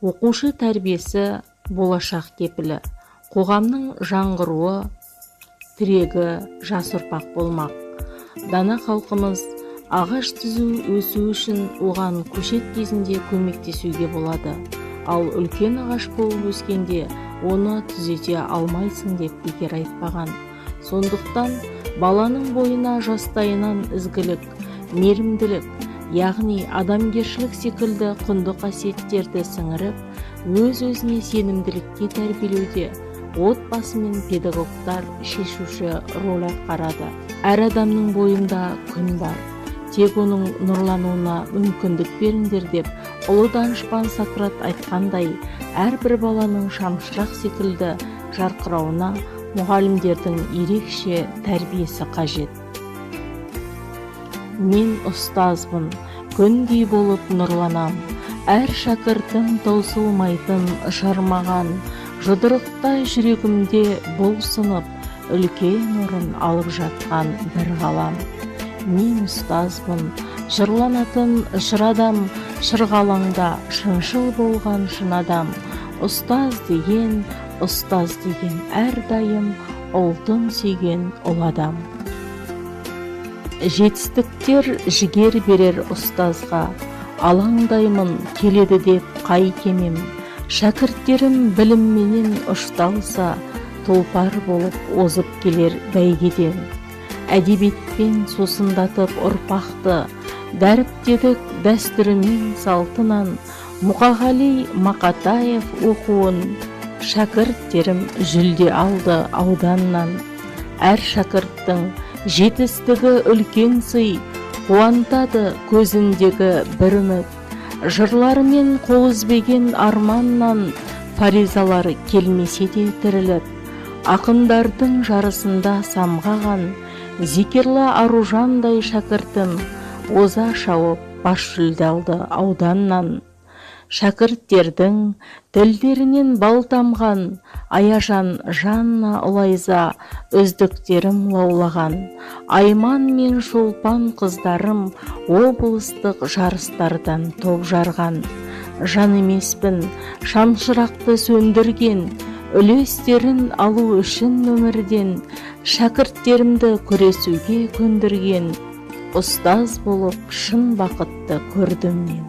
Оқушы тәрбиесі болашақ кепілі. Қоғамның жаңғыруы тірегі жас ұрпақ болмақ. Дана халқымыз ағаш түзу өсу үшін оған көшет кезінде көмектесуге болады. Ал үлкен ағаш болып өскенде оны түзете алмайсың деп бекер айтпаған. Сондықтан баланың бойына жастайынан ізгілік, мейірімділік, яғни адамгершілік секілді құнды қасиеттерді сіңіріп, өз-өзіне сенімділікке тәрбиелеуде отбасы мен педагогтар шешуші роль атқарады. Әр адамның бойында күн бар, тек оның нұрлануына мүмкіндік беріңдер деп ұлы данышпан Сократ айтқандай, әрбір баланың шамшырақ секілді жарқырауына мұғалімдердің ерекше тәрбиесі қажет. Мен ұстазбын, күндей болып нұрланам, әр шәкіртім таусылмайтын шармаған, жұдырықтай жүрегімде бұл сынып, үлкен орын алып жатқан бір ғалам. Мен ұстазбын, жырланатын шырадам, шырғалаңда шыншыл болған шын адам. Ұстаз деген әрдайым ұлтын сүйген ұл адам. Жетістіктер жігер берер ұстазға, алаңдаймын келеді деп қай кемем. Шәкірттерім білімменен ұшталса, тұлпар болып озып келер бәйгеден. Әдебиетпен сусындатып ұрпақты, дәріптедік дәстүрімен салтынан, Мұқағали Мақатаев оқуын, шәкірттерім жүлде алды ауданнан. Әр шәкірттің жетістігі үлкен сый, қуантады көзіндегі бір үміт. Жырларымен қол үзбеген арманнан, фаризалар келмесе де тіріліп. Ақындардың жарысында самғаған, зикірлі аружандай шәкіртім, оза шауып бас жүлде алды ауданнан. Шәкірттердің тілдерінен бал тамған, Аяжан, Жанна, Ұлайза үздіктерім лаулаған. Айман мен Шолпан қыздарым облыстық жарыстардан топ жарған. Жан емеспін, шамшырақты сөндірген, үлестерін алу үшін өмірден, шәкірттерімді күресуге көндірген. Ұстаз болып шын бақытты көрдім мен.